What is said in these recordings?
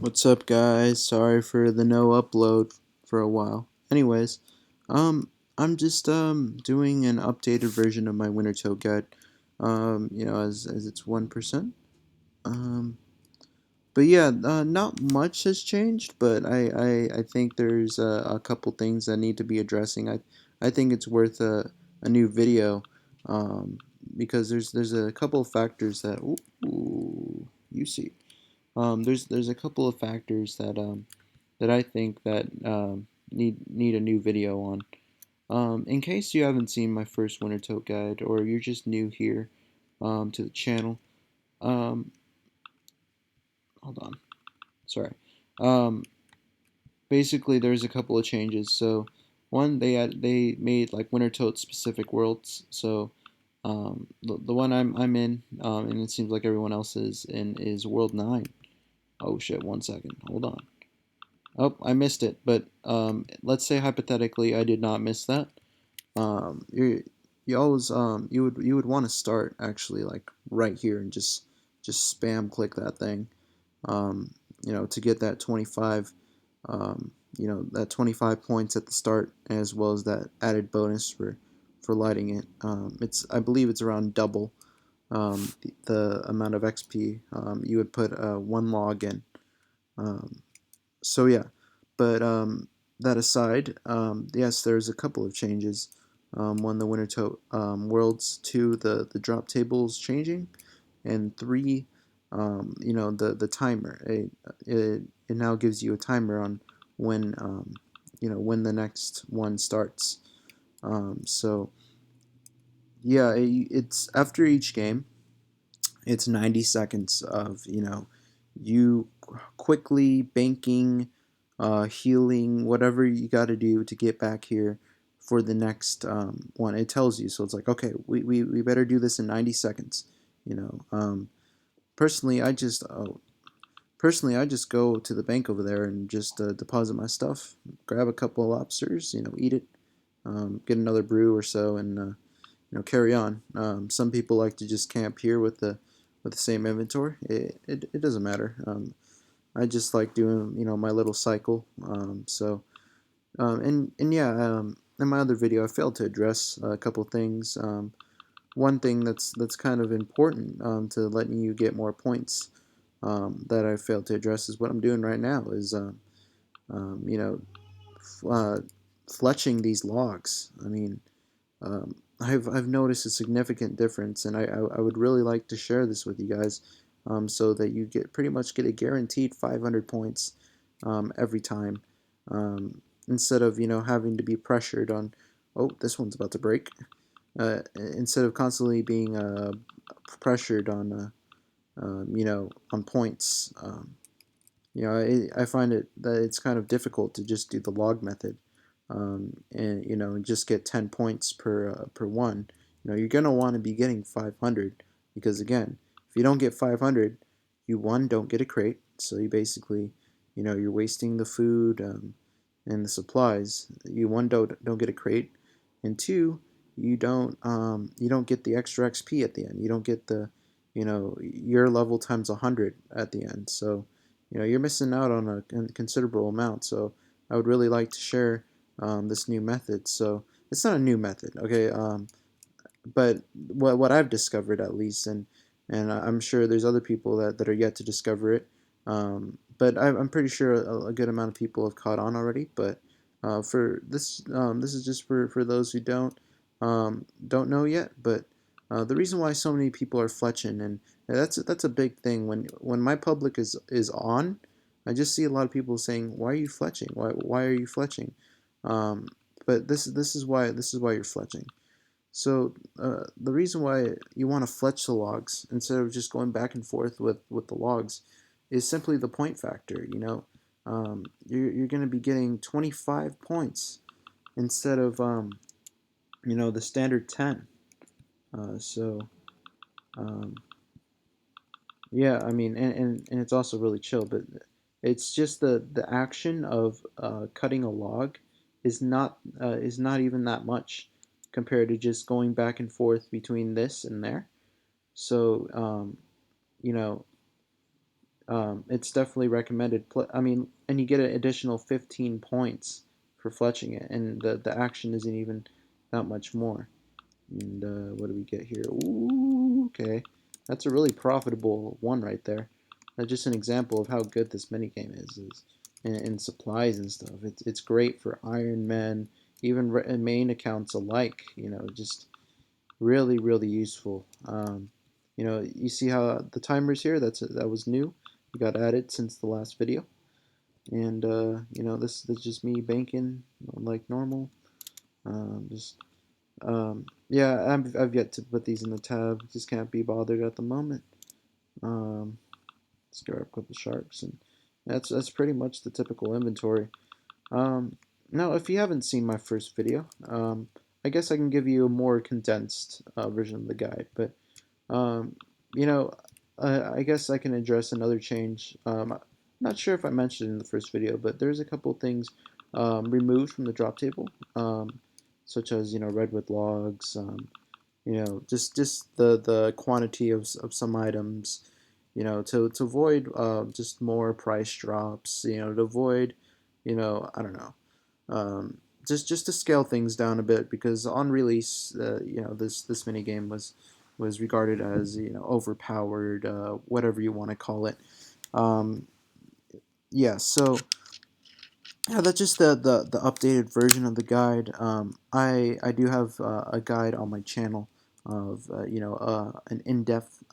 What's up, guys? Sorry for the no upload for a while. Anyways, I'm just doing an updated version of my Wintertodt guide. As it's 1%. Um, but yeah, not much has changed, but I think there's a couple things that need to be addressing. I think it's worth a new video, um, because there's a couple of factors that you see. There's a couple of factors that I think that need a new video on. In case you haven't seen my first Wintertodt guide, or you're just new here to the channel, um, hold on, sorry. Um, Basically, there's a couple of changes. So, one, they made like Wintertodt specific worlds. So, the one I'm in, and it seems like everyone else is in, is World 9. Oh shit! 1 second, hold on. Oh, I missed it. But let's say hypothetically I did not miss that. You always you would want to start actually like right here and just spam click that thing. To get that 25. That 25 points at the start, as well as that added bonus for lighting it. It's I believe it's around double the amount of XP you would put one log in. Um, so yeah, but that aside, yes, there's a couple of changes. One, the Wintertodt worlds. Two, the drop table is changing, and three, the timer. It now gives you a timer on when when the next one starts. So yeah, it's after each game. It's 90 seconds of you quickly banking, healing, whatever you got to do to get back here for the next one. It tells you, so it's like, okay, we better do this in 90 seconds. You know, personally, I just go to the bank over there and just deposit my stuff, grab a couple of lobsters, eat it, get another brew or so, and carry on. Some people like to just camp here with the same inventory. It doesn't matter. I just like doing my little cycle. And yeah, in my other video, I failed to address a couple things. One thing that's kind of important to letting you get more points that I failed to address is what I'm doing right now is um, you know uh, fletching these logs. I mean, I've noticed a significant difference, and I would really like to share this with you guys, so that you pretty much get a guaranteed 500 points every time, instead of having to be pressured on. Oh, this one's about to break. Instead of constantly being pressured on points. I find it that it's kind of difficult to just do the log method, and just get 10 points per one. You're gonna want to be getting 500, because again, if you don't get 500, you one don't get a crate, so you basically, you're wasting the food and the supplies. You one don't get a crate, and two, you don't get the extra XP at the end. You don't get the your level times 100 at the end. So you're missing out on a considerable amount. So I would really like to share this new method. So it's not a new method, okay? But what I've discovered, at least, and I'm sure there's other people that are yet to discover it. But I'm pretty sure a good amount of people have caught on already. But for this is just for those who don't know yet. But the reason why so many people are fletching, and that's a big thing. When my public is on, I just see a lot of people saying, "Why are you fletching? Why are you fletching?" Um, but this is why you're fletching. So the reason why you want to fletch the logs instead of just going back and forth with the logs is simply the point factor. You're going to be getting 25 points instead of the standard 10. So um, yeah, I mean, and it's also really chill, but it's just the action of cutting a log is not even that much compared to just going back and forth between this and there. So you know, It's definitely recommended. I mean, and you get an additional 15 points for fletching it, and the action isn't even that much more. And what do we get here? Ooh, okay, that's a really profitable one right there. That's just an example of how good this minigame is in supplies and stuff. It's great for Iron Men, even main accounts alike. Just really useful. You see how the timers here? That was new. It got added since the last video, and this is just me banking like normal. Just yeah, I've yet to put these in the tab. Just can't be bothered at the moment. Um, let's grab a couple sharks, and that's pretty much the typical inventory. Now, if you haven't seen my first video, I guess I can give you a more condensed version of the guide. But um, you know, I guess I can address another change. I'm not sure if I mentioned in the first video, but there's a couple things removed from the drop table, such as redwood logs. Just the quantity of some items. To avoid just more price drops. To avoid, I don't know. Just to scale things down a bit because on release, this mini game was regarded as overpowered, whatever you want to call it. Um, yeah, so yeah, that's just the updated version of the guide. I do have a guide on my channel of an in-depth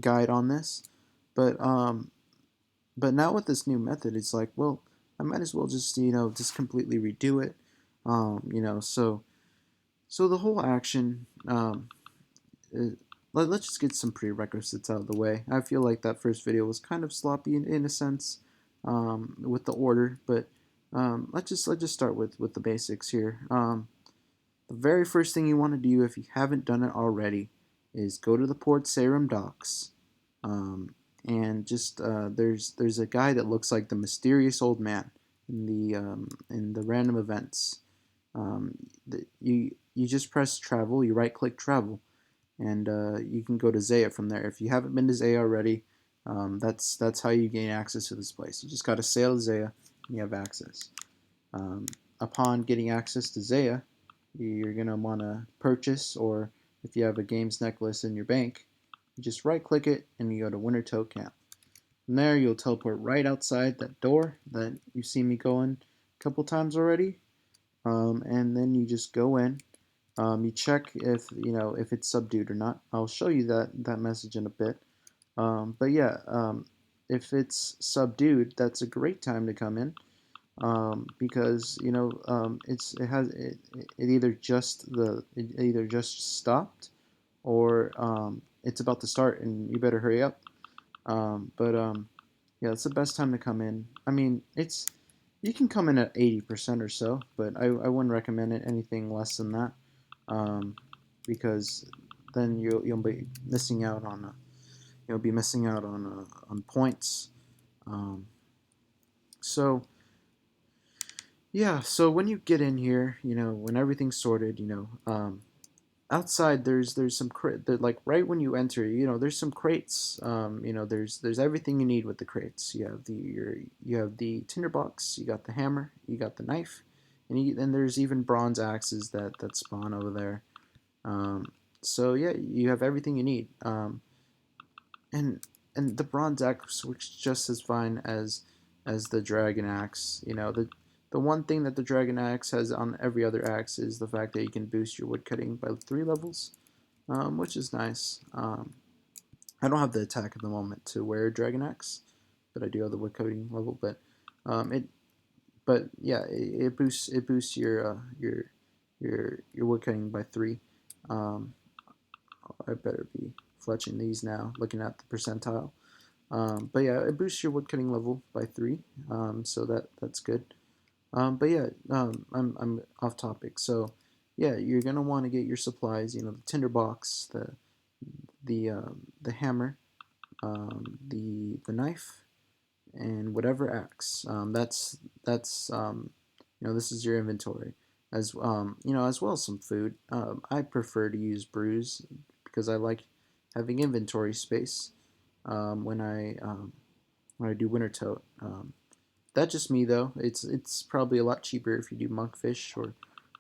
guide on this, but now with this new method, it's like, well, I might as well just completely redo it. So the whole action. Uh, let's just get some prerequisites out of the way. I feel like that first video was kind of sloppy in a sense with the order, but let's just start with the basics here. The very first thing you want to do, if you haven't done it already, is go to the Port Sarum docks, and just there's a guy that looks like the mysterious old man in the random events. You just press travel, you right click travel, and you can go to Zaya from there. If you haven't been to Zaya already, that's how you gain access to this place. You just got to sail to Zaya, and you have access. Um, Upon getting access to Zaya, you're gonna want to purchase, or if you have a games necklace in your bank, you just right click it and you go to Wintertodt Camp. From there, you'll teleport right outside that door that you see me going a couple times already, and then you just go in. You check if it's subdued or not. I'll show you that message in a bit. But yeah, if it's subdued, that's a great time to come in because it either just stopped or it's about to start and you better hurry up. But yeah, it's the best time to come in. I mean, you can come in at 80% or so, but I wouldn't recommend it anything less than that, um, because then you'll be missing out on on points. Um, so yeah, so when you get in here, when everything's sorted, outside there's some like right when you enter, there's some crates. There's everything you need with the crates. You have the tinderbox, you got the hammer, you got the knife, and there's even bronze axes that spawn over there. So yeah, you have everything you need. And the bronze axe works just as fine as the dragon axe. The one thing that the dragon axe has on every other axe is the fact that you can boost your woodcutting by 3 levels, which is nice. I don't have the attack at the moment to wear dragon axe, but I do have the woodcutting level. Um, it but yeah, it boosts your woodcutting by 3. Um, I better be fletching these now, looking at the percentile. But yeah, it boosts your woodcutting level by 3, so that's good. But yeah, I'm off topic. So yeah, you're gonna want to get your supplies. The tinderbox, the hammer, the knife, and whatever axe. That's this is your inventory, as well as some food. I prefer to use brews because I like having inventory space when I when I do Wintertodt. That's just me though. It's probably a lot cheaper if you do monkfish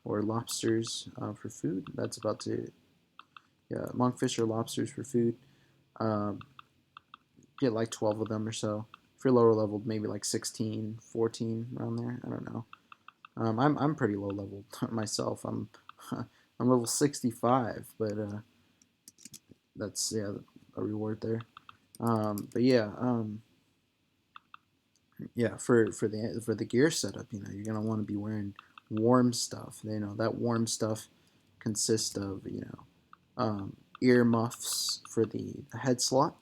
or lobsters for food. That's about to Yeah, monkfish or lobsters for food. Um, get like 12 of them or so. If you're lower leveled, maybe like 16, 14 around there. I don't know. I'm pretty low leveled myself. I'm level 65, but that's a reward there. But yeah, for the gear setup, you're gonna want to be wearing warm stuff. That warm stuff consists of ear muffs for the head slot,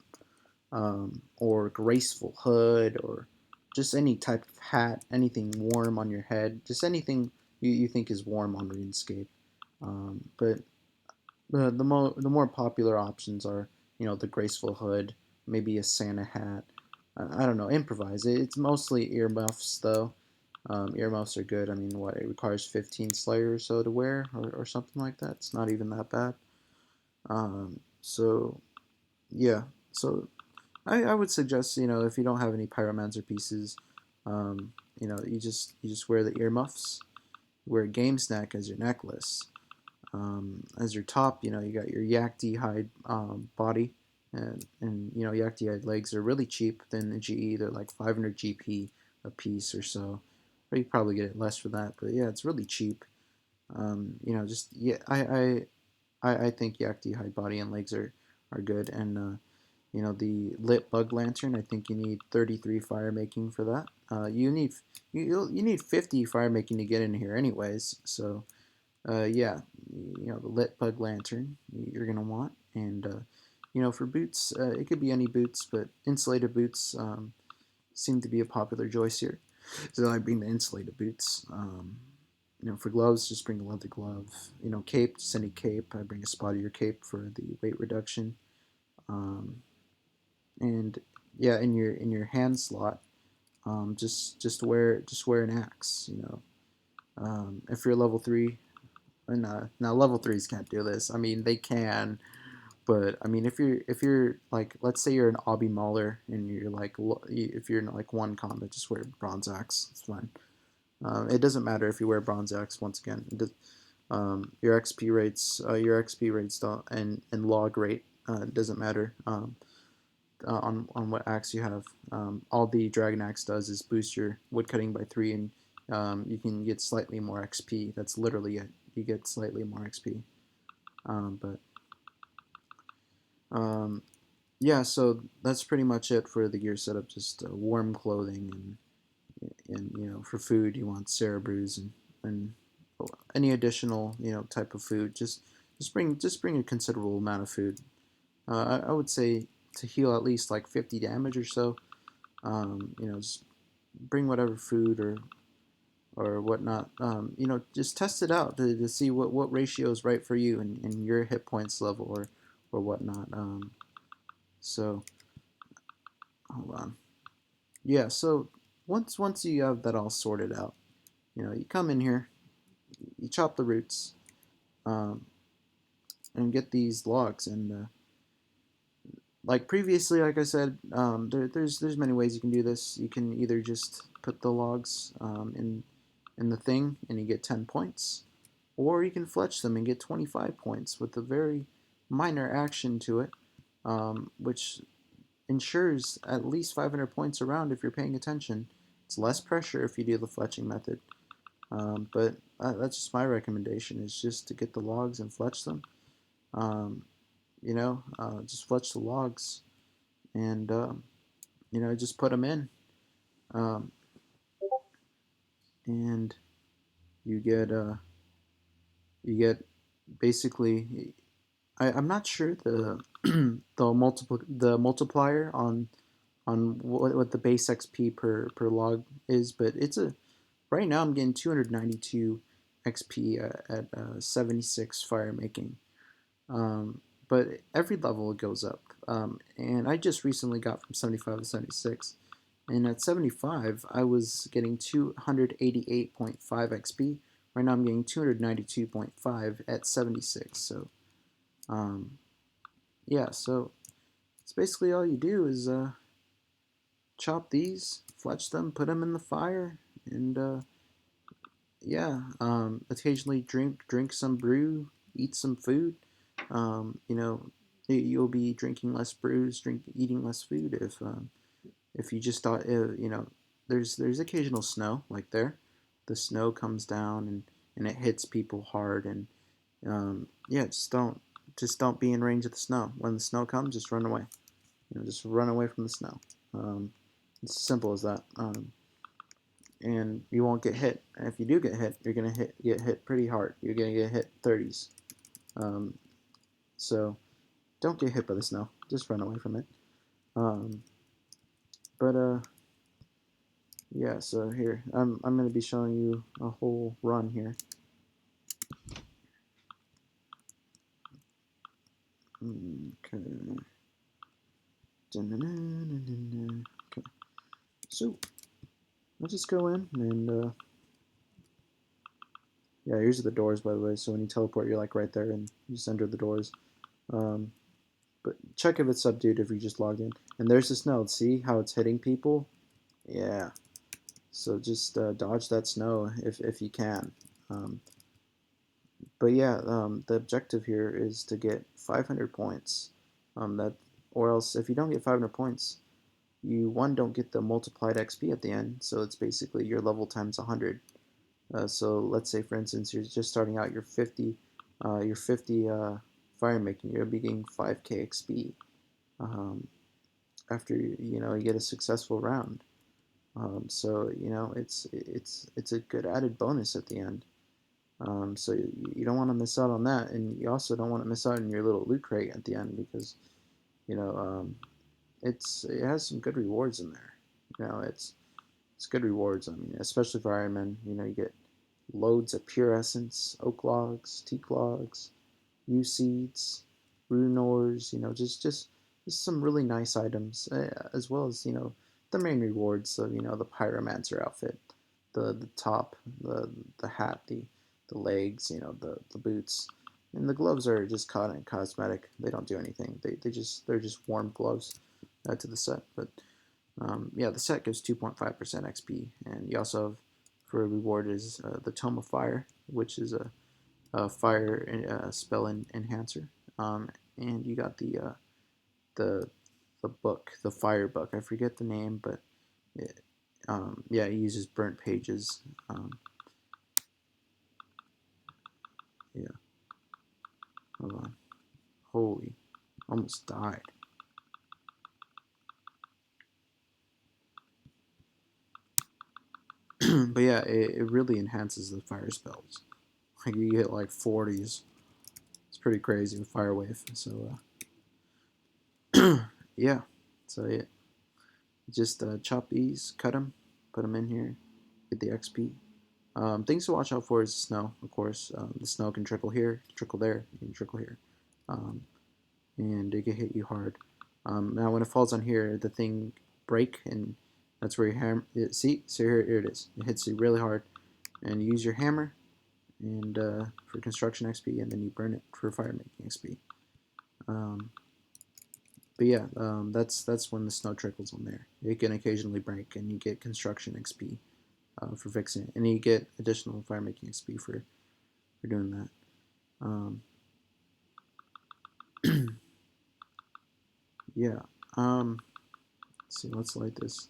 or graceful hood, or just any type of hat, anything warm on your head, just anything you think is warm on RuneScape. But the more popular options are the graceful hood, maybe a Santa hat. I don't know, improvise. It's mostly earmuffs though. Earmuffs are good. I mean, what, it requires 15 Slayer or so to wear, or something like that. It's not even that bad. So yeah, so I would suggest if you don't have any pyromancer pieces, you just wear the earmuffs. Wear a game snack as your necklace. As your top, you got your Yakti hide body, and Yakti hide legs are really cheap than the GE. They're like 500 GP a piece or so, or you probably get it less for that. But yeah, it's really cheap. Just yeah, I think Yakti hide body and legs are good, and the lit bug lantern. I think you need 33 fire making for that. You need 50 fire making to get in here, anyways. So yeah, the lit bug lantern you're gonna want, and for boots, it could be any boots, but insulated boots seem to be a popular choice here. So I bring the insulated boots. For gloves, just bring a leather glove. Cape, just any cape. I bring a spottier cape for the weight reduction. Um, and yeah, in your hand slot, just wear an axe. If you're level 3, and now level threes can't do this. I mean, they can, but I mean, if you're like, let's say you're an obby mauler and you're like, if you're in like one combat, just wear bronze axe. It's fine. It doesn't matter if you wear bronze axe. Once again, your XP rates don't, and log rate doesn't matter. On what axe you have. All the dragon axe does is boost your woodcutting by 3, and you can get slightly more XP. That's literally it. You get slightly more XP. But yeah, so that's pretty much it for the gear setup. Just warm clothing, and for food you want Cerebrews, and any additional type of food. Just bring a considerable amount of food. I would say to heal at least like 50 damage or so. Just bring whatever food or whatnot. Just test it out to see what ratio is right for you and your hit points level or whatnot. So hold on. Yeah. So once you have that all sorted out, you come in here, you chop the roots, um, and get these logs. And like previously, like I said, there's many ways you can do this. You can either just put the logs in the thing and you get 10 points, or you can fletch them and get 25 points with a very minor action to it, which ensures at least 500 points around if you're paying attention. It's less pressure if you do the fletching method, but that's just my recommendation, is just to get the logs and fletch them. Um, just fletch the logs, and just put them in, um, and you get basically. I'm not sure the multiplier on what the base XP per log is, but it's a right now I'm getting 292 XP at 76 fire making. But every level it goes up, and I just recently got from 75 to 76, and at 75 I was getting 288.5 XP. Right now I'm getting 292.5 at 76. So yeah, so it's basically all you do is chop these, fletch them, put them in the fire, and yeah, occasionally drink some brew, eat some food. You know, you'll be drinking less brews, eating less food if you just thought you know. There's occasional snow like there. The snow comes down and it hits people hard and yeah, just don't be in range of the snow. When the snow comes, just run away. Just run away from the snow. Um, it's as simple as that. And you won't get hit. And if you do get hit, you're gonna get hit pretty hard. You're gonna get hit 30s. Um, so don't get hit by the snow. Just run away from it. Um, but yeah. So here, I'm gonna be showing you a whole run here. Okay. Okay. So I'll just go in and yeah. Here's the doors, by the way. So when you teleport, you're like right there, and you just enter the doors. Um, but check if it's subdued if you just logged in. And there's the snow. See how it's hitting people? Yeah. So just dodge that snow if you can. Um, but yeah, the objective here is to get 500 points. That or else if you don't get 500 points, you don't get the multiplied XP at the end. So it's basically your level times 100. So let's say for instance you're just starting out your 50 fire making. You'll be getting 5k XP after you get a successful round. So it's a good added bonus at the end. So you don't want to miss out on that, and you also don't want to miss out on your little loot crate at the end because you know it has some good rewards in there. It's good rewards. I mean, especially for Iron Man, you get loads of pure essence, oak logs, teak logs, yew seeds, rune ores. Just some really nice items, as well as the main rewards. So the pyromancer outfit, the top, the hat, the legs, the boots, and the gloves are just cosmetic. They don't do anything. They're just warm gloves to the set. But yeah, the set gives 2.5% XP, and you also have for a reward is the Tome of Fire, which is a fire spell enhancer. And you got the the book, the fire book. I forget the name, but it, yeah, it uses burnt pages. Yeah, hold on. Holy, almost died. But yeah, it really enhances the fire spells. Like you get like 40s. It's pretty crazy with fire wave. So yeah, so yeah, just chop these, cut them, put them in here, get the XP. Things to watch out for is snow, of course. The snow can trickle here, trickle there, and trickle here. Um, and it can hit you hard. Now, when it falls on here, the thing break, and that's where your hammer. See, so here it is. It hits you really hard, and you use your hammer and for construction XP, and then you burn it for fire making XP. Um, but yeah, that's when the snow trickles on there. It can occasionally break, and you get construction XP for fixing it, and you get additional fire making XP for doing that. Um, yeah. Let's see. Let's light this.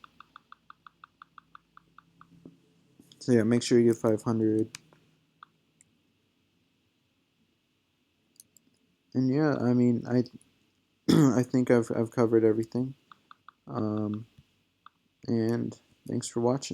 So yeah, make sure you get 500. And yeah, I mean, I I think I've covered everything. Um, and thanks for watching.